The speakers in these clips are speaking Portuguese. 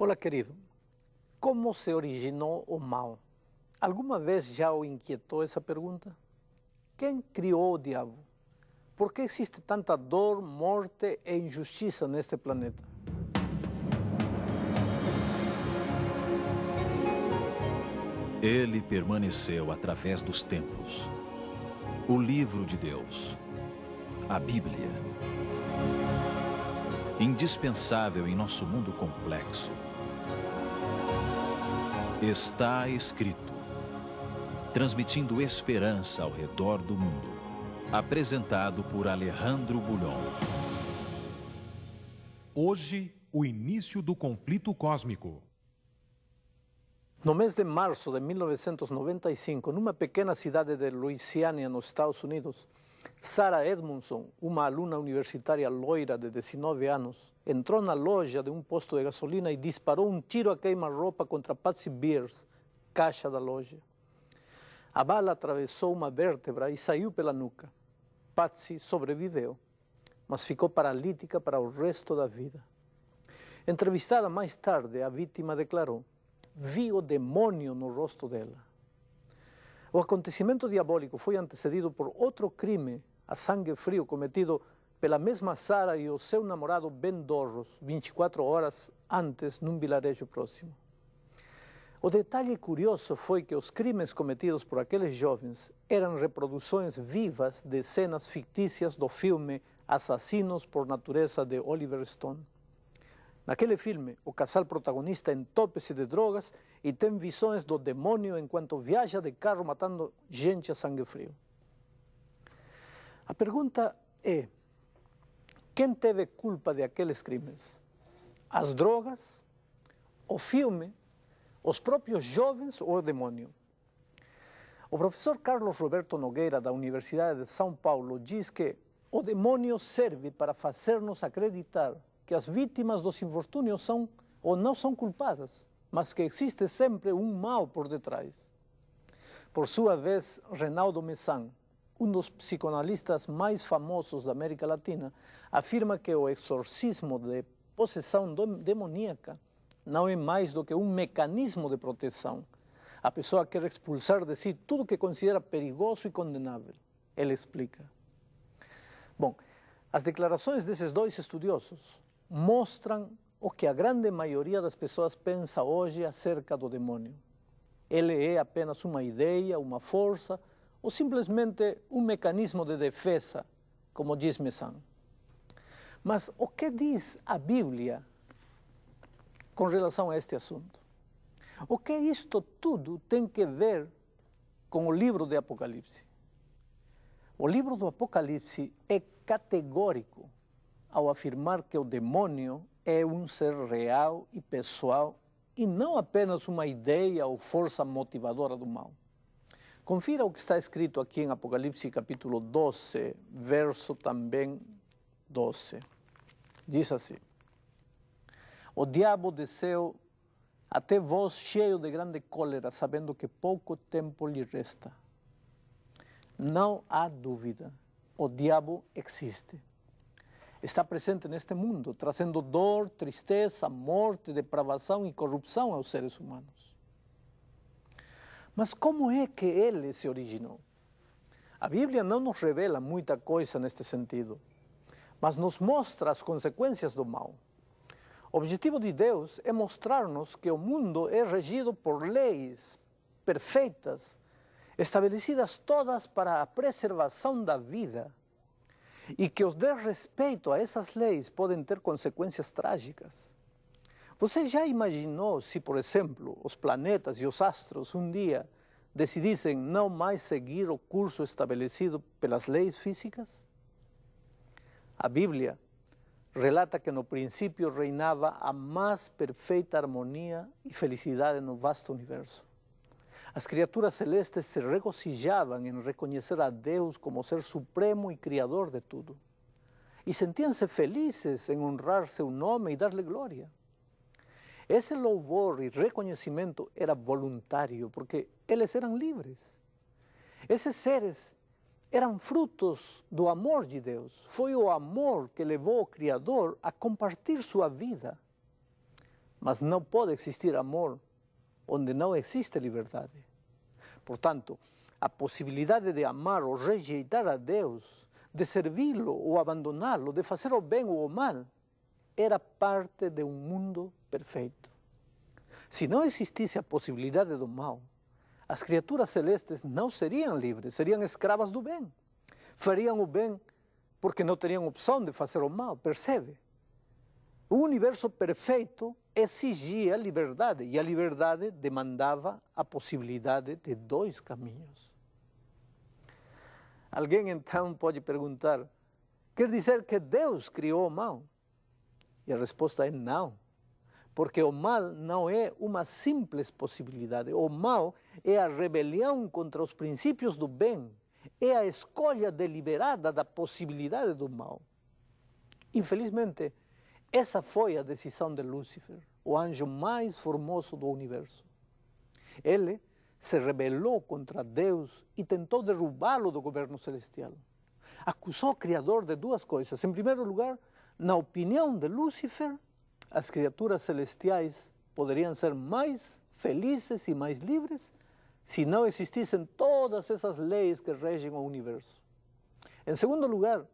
Olá, querido. Como se originou o mal? Alguma vez já o inquietou essa pergunta? Quem criou o diabo? Por que existe tanta dor, morte e injustiça neste planeta? Ele permaneceu através dos tempos. O livro de Deus, a Bíblia. Indispensável em nosso mundo complexo. Está escrito, transmitindo esperança ao redor do mundo. Apresentado por Alejandro Bulhon. Hoje, o início do conflito cósmico. No mês de março de 1995, numa pequena cidade de Louisiana, nos Estados Unidos, Sarah Edmondson, uma aluna universitária loira de 19 anos, entrou na loja de um posto de gasolina e disparou um tiro a queima-roupa contra Patsy Beers, caixa da loja. A bala atravessou uma vértebra e saiu pela nuca. Patsy sobreviveu, mas ficou paralítica para o resto da vida. Entrevistada mais tarde, a vítima declarou: "Vi o demônio no rosto dela." O acontecimento diabólico foi antecedido por outro crime a sangue frio cometido pela mesma Sarah e o seu namorado Ben Dorros, 24 horas antes, num vilarejo próximo. O detalhe curioso foi que os crimes cometidos por aqueles jovens eram reproduções vivas de cenas fictícias do filme Assassinos por Natureza, de Oliver Stone. Naquele filme, o casal protagonista entope-se de drogas e tem visões do demônio enquanto viaja de carro matando gente a sangue frio. A pergunta é: quem teve culpa de aqueles crimes? As drogas? O filme? Os próprios jovens ou o demônio? O professor Carlos Roberto Nogueira, da Universidade de São Paulo, diz que o demônio serve para fazer-nos acreditar que as vítimas dos infortúnios são ou não são culpadas, mas que existe sempre um mal por detrás. Por sua vez, Reinaldo Messan, um dos psicanalistas mais famosos da América Latina, afirma que o exorcismo de possessão demoníaca não é mais do que um mecanismo de proteção. A pessoa quer expulsar de si tudo que considera perigoso e condenável. Ele explica. Bom, as declarações desses dois estudiosos mostram o que a grande maioria das pessoas pensa hoje acerca do demônio. Ele é apenas uma ideia, uma força, ou simplesmente um mecanismo de defesa, como diz Messan. Mas o que diz a Bíblia com relação a este assunto? O que isto tudo tem que ver com o livro de Apocalipse? O livro do Apocalipse é categórico ao afirmar que o demônio é um ser real e pessoal e não apenas uma ideia ou força motivadora do mal. Confira o que está escrito aqui em Apocalipse capítulo 12, verso também 12. Diz assim: "O diabo desceu até vós cheio de grande cólera, sabendo que pouco tempo lhe resta." Não há dúvida, o diabo existe. Está presente neste mundo, trazendo dor, tristeza, morte, depravação e corrupção aos seres humanos. Mas como é que ele se originou? A Bíblia não nos revela muita coisa neste sentido, mas nos mostra as consequências do mal. O objetivo de Deus é mostrar-nos que o mundo é regido por leis perfeitas, estabelecidas todas para a preservação da vida, e que o desrespeito a essas leis podem ter consequências trágicas. Você já imaginou se, por exemplo, os planetas e os astros um dia decidissem não mais seguir o curso estabelecido pelas leis físicas? A Bíblia relata que no princípio reinava a mais perfeita harmonia e felicidade no vasto universo. As criaturas celestes se regozijavam em reconhecer a Deus como ser supremo e criador de tudo. E sentiam-se felizes em honrar seu nome e dar-lhe glória. Esse louvor e reconhecimento era voluntário, porque eles eram livres. Esses seres eram frutos do amor de Deus. Foi o amor que levou o Criador a compartilhar sua vida. mas não pode existir amor onde não existe liberdade. Portanto, a possibilidade de amar ou rejeitar a Deus, de servi-lo ou abandoná-lo, de fazer o bem ou o mal, era parte de um mundo perfeito. Se não existisse a possibilidade do mal, as criaturas celestes não seriam livres, seriam escravas do bem. Fariam o bem porque não teriam opção de fazer o mal, percebe? O universo perfeito exigia liberdade, e a liberdade demandava a possibilidade de dois caminhos. Alguém então pode perguntar, quer dizer que Deus criou o mal? E a resposta é não, porque o mal não é uma simples possibilidade. O mal é a rebelião contra os princípios do bem, é a escolha deliberada da possibilidade do mal. Infelizmente, essa foi a decisão de Lúcifer, o anjo mais formoso do universo. Ele se rebelou contra Deus e tentou derrubá-lo do governo celestial. Acusou o Criador de duas coisas. Em primeiro lugar, na opinião de Lúcifer, as criaturas celestiais poderiam ser mais felizes e mais livres se não existissem todas essas leis que regem o universo. Em segundo lugar,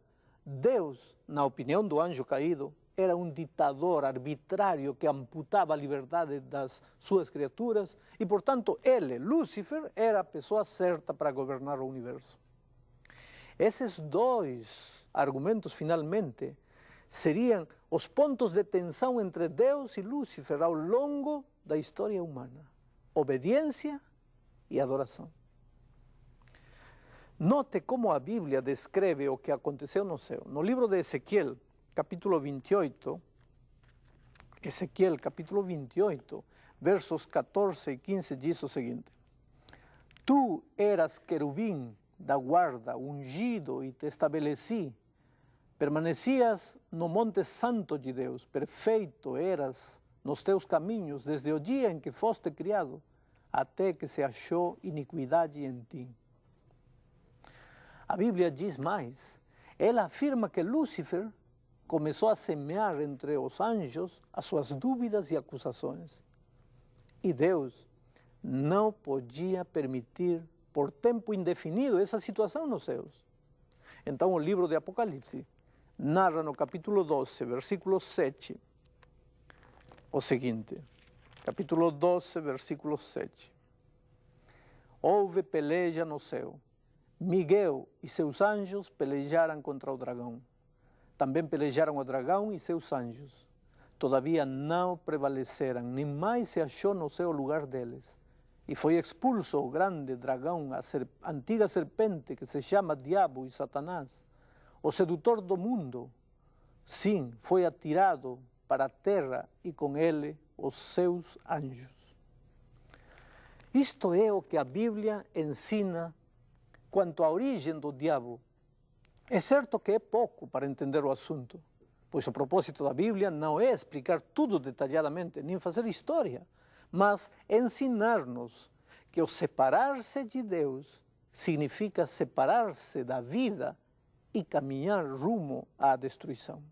Deus, na opinião do anjo caído, era um ditador arbitrário que amputava a liberdade das suas criaturas e, portanto, ele, Lúcifer, era a pessoa certa para governar o universo. Esses dois argumentos, finalmente, seriam os pontos de tensão entre Deus e Lúcifer ao longo da história humana. Obediência e adoração. Note como a Bíblia descreve o que aconteceu no céu. No livro de Ezequiel, capítulo 28, Ezequiel, capítulo 28, versos 14 e 15, diz o seguinte: Tu eras querubim da guarda, ungido, e te estabeleci. Permanecias no monte santo de Deus, perfeito eras nos teus caminhos, desde o dia em que foste criado, até que se achou iniquidade em ti. A Bíblia diz mais. Ela afirma que Lúcifer começou a semear entre os anjos as suas dúvidas e acusações. E Deus não podia permitir por tempo indefinido essa situação nos céus. Então o livro de Apocalipse narra no capítulo 12, versículo 7, o seguinte. Capítulo 12, versículo 7. Houve peleja no céu. Miguel e seus anjos pelejaram contra o dragão. Também pelejaram o dragão e seus anjos. Todavia não prevaleceram, nem mais se achou no céu lugar deles. E foi expulso o grande dragão, a antiga serpente que se chama Diabo e Satanás, o sedutor do mundo. Sim, foi atirado para a terra e com ele os seus anjos. Isto é o que a Bíblia ensina quanto à origem do diabo. É certo que é pouco para entender o assunto, pois o propósito da Bíblia não é explicar tudo detalhadamente, nem fazer história, mas ensinar-nos que o separar-se de Deus significa separar-se da vida e caminhar rumo à destruição.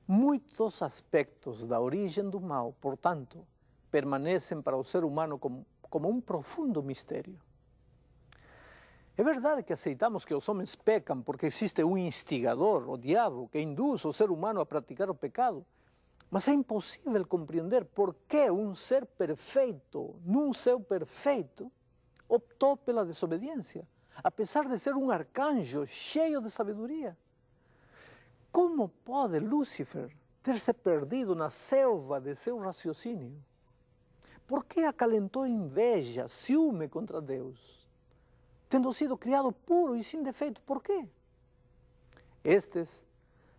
Muitos aspectos da origem do mal, portanto, permanecem para o ser humano como um profundo mistério. É verdade que aceitamos que os homens pecam porque existe um instigador, o diabo, que induz o ser humano a praticar o pecado. Mas é impossível compreender por que um ser perfeito, num céu perfeito, optou pela desobediência, apesar de ser um arcanjo cheio de sabedoria. Como pode Lúcifer ter se perdido na selva de seu raciocínio? Por que acalentou inveja, ciúme contra Deus? Tendo sido criado puro e sem defeito, por quê? Estes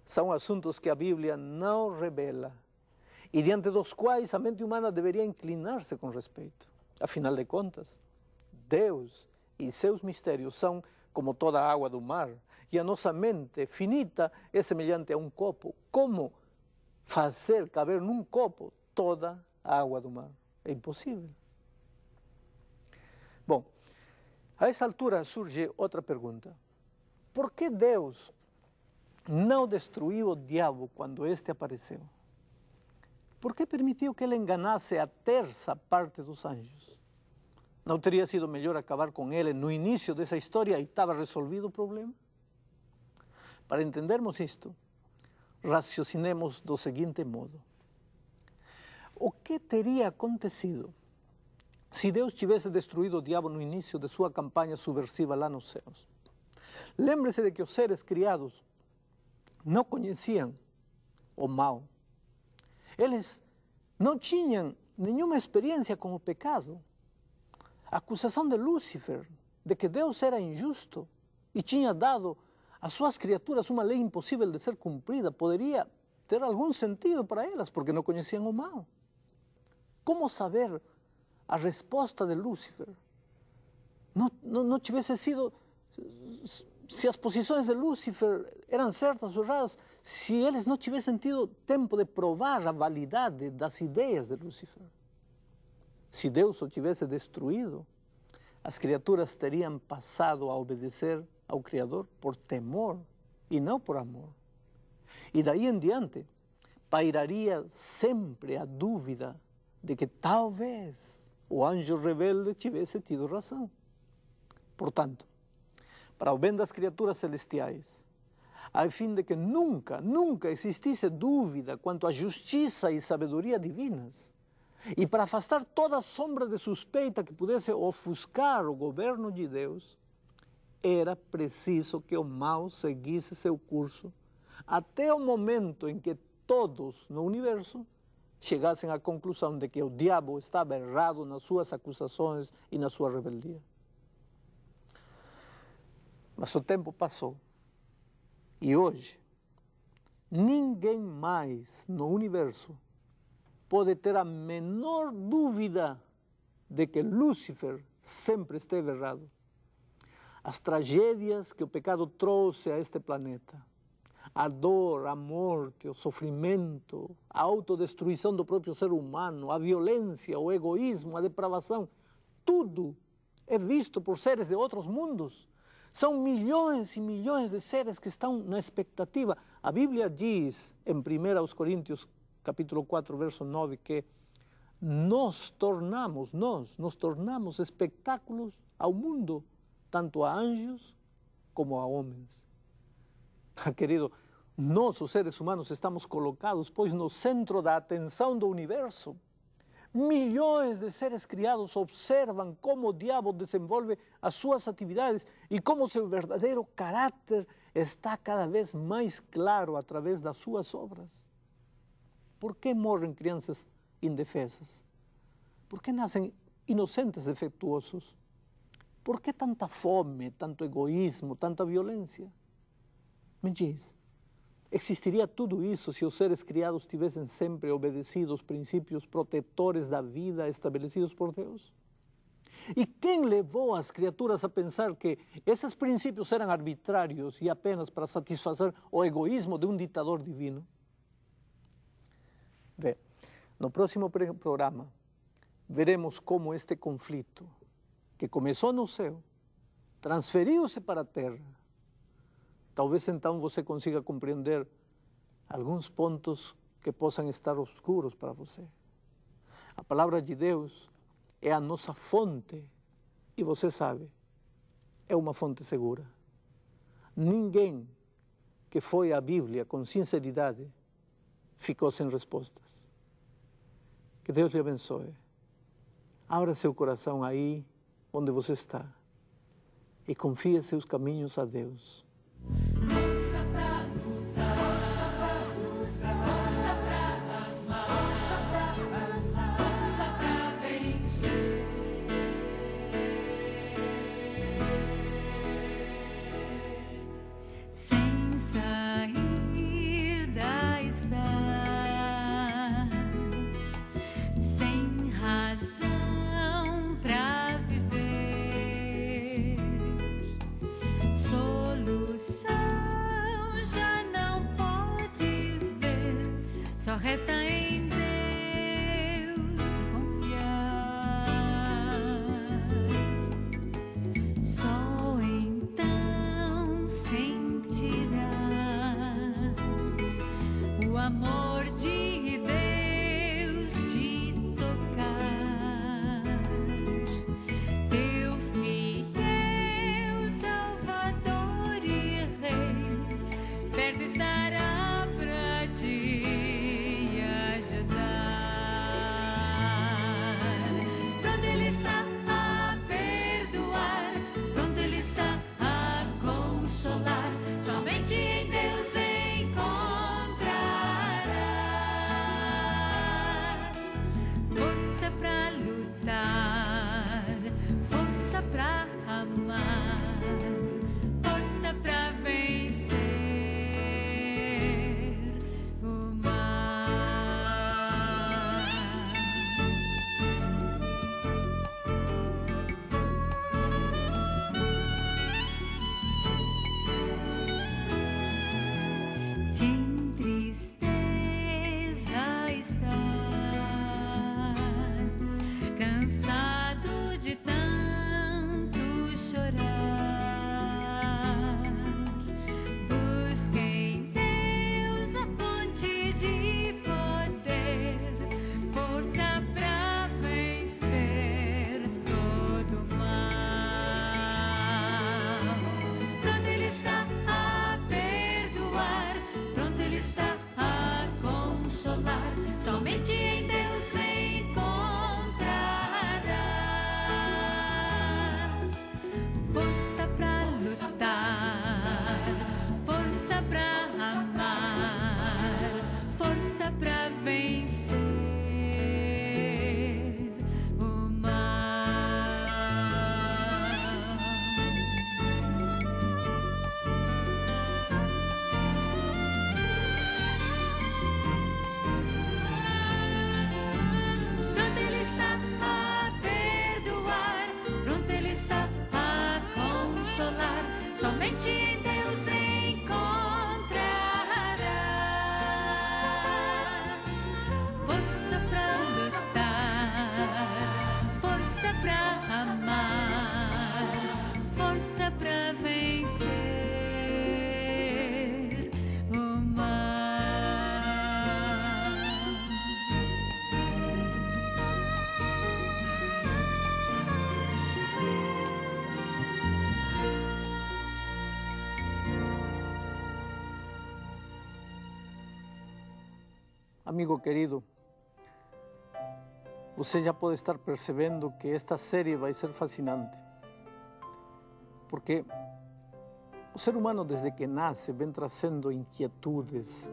são assuntos que a Bíblia não revela e diante dos quais a mente humana deveria inclinar-se com respeito. Afinal de contas, Deus e seus mistérios são como toda a água do mar e a nossa mente finita é semelhante a um copo. Como fazer caber num copo toda a água do mar? É impossível. Bom, a essa altura surge outra pergunta. Por que Deus não destruiu o diabo quando este apareceu? por que permitiu que ele enganasse a terça parte dos anjos? Não teria sido melhor acabar com ele no início dessa história e estava resolvido o problema? Para entendermos isto, raciocinemos do seguinte modo. O que teria acontecido se Deus tivesse destruído o diabo no início de sua campanha subversiva lá nos céus? Lembre-se de que os seres criados não conheciam o mal. Eles não tinham nenhuma experiência com o pecado. A acusação de Lúcifer, de que Deus era injusto e tinha dado às suas criaturas uma lei impossível de ser cumprida, poderia ter algum sentido para elas, porque não conheciam o mal. Como saber a resposta de Lúcifer? Não tivesse sido... Se as posições de Lúcifer eram certas ou erradas, se eles não tivessem tido tempo de provar a validade das ideias de Lúcifer. Se Deus o tivesse destruído, as criaturas teriam passado a obedecer ao Criador por temor e não por amor. E daí em diante, pairaria sempre a dúvida de que talvez o anjo rebelde tivesse tido razão. Portanto, para o bem das criaturas celestiais, a fim de que nunca existisse dúvida quanto à justiça e sabedoria divinas, e para afastar toda sombra de suspeita que pudesse ofuscar o governo de Deus, era preciso que o mal seguisse seu curso até o momento em que todos no universo chegassem à conclusão de que o diabo estava errado nas suas acusações e na sua rebeldia. Mas o tempo passou e hoje ninguém mais no universo pode ter a menor dúvida de que Lúcifer sempre esteve errado. As tragédias que o pecado trouxe a este planeta, a dor, a morte, o sofrimento, a autodestruição do próprio ser humano, a violência, o egoísmo, a depravação, tudo é visto por seres de outros mundos. São milhões e milhões de seres que estão na expectativa. A Bíblia diz, em 1 Coríntios, capítulo 4, verso 9, que nos tornamos espetáculos ao mundo, tanto a anjos como a homens. Querido, nós, os seres humanos, estamos colocados, pois, no centro da atenção do universo. Milhões de seres criados observam como o diabo desenvolve as suas atividades e como seu verdadeiro caráter está cada vez mais claro através das suas obras. Por que morrem crianças indefesas? Por que nascem inocentes defeituosos? Por que tanta fome, tanto egoísmo, tanta violência? Me diz, existiria tudo isso se os seres criados tivessem sempre obedecido os princípios protetores da vida estabelecidos por Deus? E quem levou as criaturas a pensar que esses princípios eram arbitrários e apenas para satisfazer o egoísmo de um ditador divino? Bem, no próximo programa, veremos como este conflito, que começou no céu, transferiu-se para a terra. Talvez então você consiga compreender alguns pontos que possam estar obscuros para você. A palavra de Deus é a nossa fonte e você sabe, é uma fonte segura. Ninguém que foi à Bíblia com sinceridade ficou sem respostas. Que Deus lhe abençoe. Abra seu coração aí onde você está e confie seus caminhos a Deus. Força pra lutar, força pra lutar, força pra amar, força pra amar, força pra vencer. Sem saída estás, sem razão pra viver. Solução já não podes ver, só resta em Deus confiar. Só então sentirás o amor de Deus. cansado de tanto chorar. Busque em Deus a fonte de poder, força pra vencer todo mal. Pronto Ele está a perdoar, pronto Ele está a consolar. Somente em Deus encontrarás força pra lutar, força pra amar, força pra vencer o mal. Pronto Ele está a perdoar, pronto Ele está a consolar. Somente em Deus encontrarás força pra lutar, força pra amar, força pra vencer o mal. Amigo querido, você já pode estar percebendo que esta série vai ser fascinante. Porque o ser humano, desde que nasce, vem trazendo inquietudes.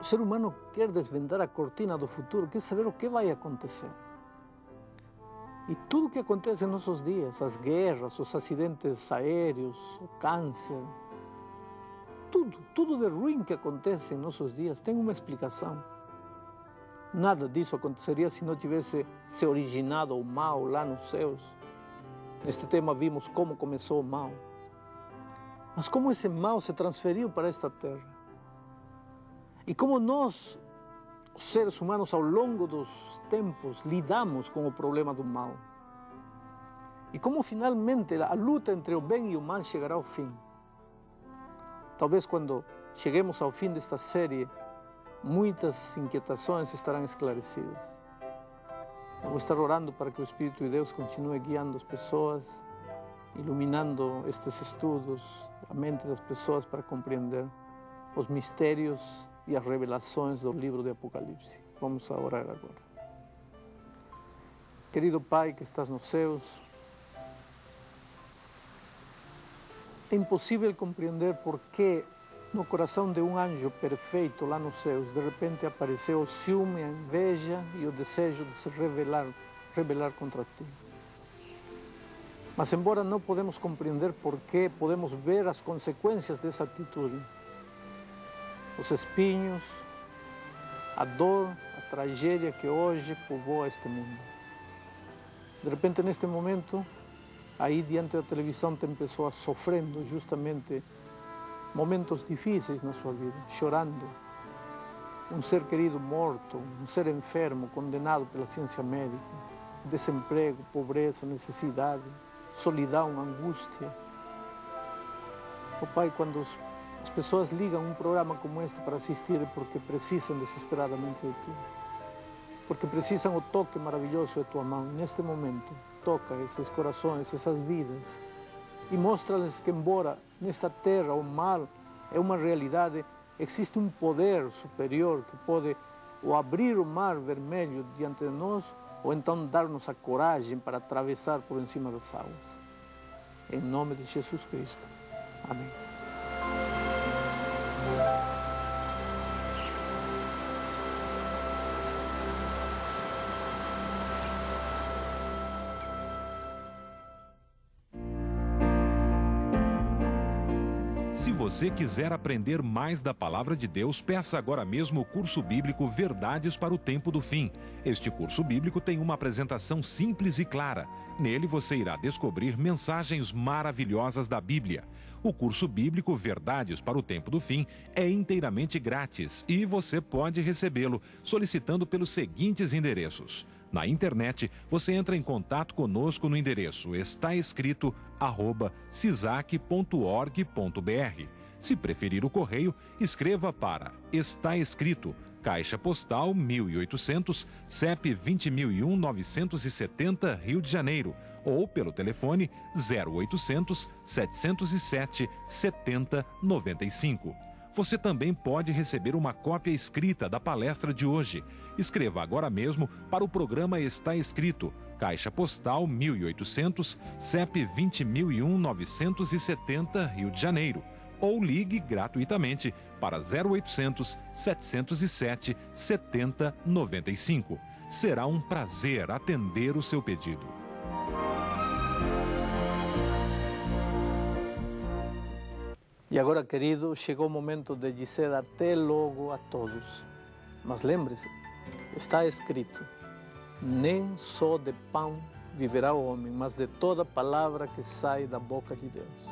O ser humano quer desvendar a cortina do futuro, quer saber o que vai acontecer. E tudo o que acontece em nossos dias, as guerras, os acidentes aéreos, o câncer, tudo de ruim que acontece em nossos dias tem uma explicação. Nada disso aconteceria se não tivesse se originado o mal lá nos céus. Neste tema vimos como começou o mal. Mas como esse mal se transferiu para esta terra. E como nós, os seres humanos, ao longo dos tempos, lidamos com o problema do mal. E como finalmente a luta entre o bem e o mal chegará ao fim. Talvez quando cheguemos ao fim desta série, muitas inquietações estarão esclarecidas. Eu vou estar orando para que o Espírito de Deus continue guiando as pessoas, iluminando estes estudos, a mente das pessoas para compreender os mistérios e as revelações do livro de Apocalipse. Vamos a orar agora. Querido Pai que estás nos céus, é impossível compreender por que no coração de um anjo perfeito lá nos céus, de repente apareceu o ciúme, a inveja e o desejo de se rebelar contra ti. Mas embora não podemos compreender por que, podemos ver as consequências dessa atitude. Os espinhos, a dor, a tragédia que hoje povoa este mundo. De repente, neste momento, aí diante da televisão tem pessoas sofrendo justamente momentos difíceis na sua vida, chorando. Um ser querido morto, um ser enfermo, condenado pela ciência médica, desemprego, pobreza, necessidade, solidão, angústia. Oh Pai, quando as pessoas ligam um programa como este para assistir é porque precisam desesperadamente de Ti. Porque precisam o toque maravilhoso de Tua mão. Neste momento, toca esses corações, essas vidas e mostra-lhes que, embora nesta terra o mal é uma realidade, existe um poder superior que pode ou abrir o mar vermelho diante de nós ou então dar-nos a coragem para atravessar por cima das águas. Em nome de Jesus Cristo. Amém. Se você quiser aprender mais da Palavra de Deus, peça agora mesmo o curso bíblico Verdades para o Tempo do Fim. Este curso bíblico tem uma apresentação simples e clara. Nele você irá descobrir mensagens maravilhosas da Bíblia. O curso bíblico Verdades para o Tempo do Fim é inteiramente grátis e você pode recebê-lo solicitando pelos seguintes endereços: Na internet, você entra em contato conosco no endereço estaescrito@cisac.org.br. Se preferir o correio, escreva para Está Escrito, Caixa Postal 1800, CEP 20.001-970, Rio de Janeiro, ou pelo telefone 0800 707 7095. Você também pode receber uma cópia escrita da palestra de hoje. Escreva agora mesmo para o programa Está Escrito, Caixa Postal 1800, CEP 20.001-970, Rio de Janeiro. Ou ligue gratuitamente para 0800 707 7095. Será um prazer atender o seu pedido. E agora, querido, chegou o momento de dizer até logo a todos. Mas lembre-se, está escrito: nem só de pão viverá o homem, mas de toda palavra que sai da boca de Deus.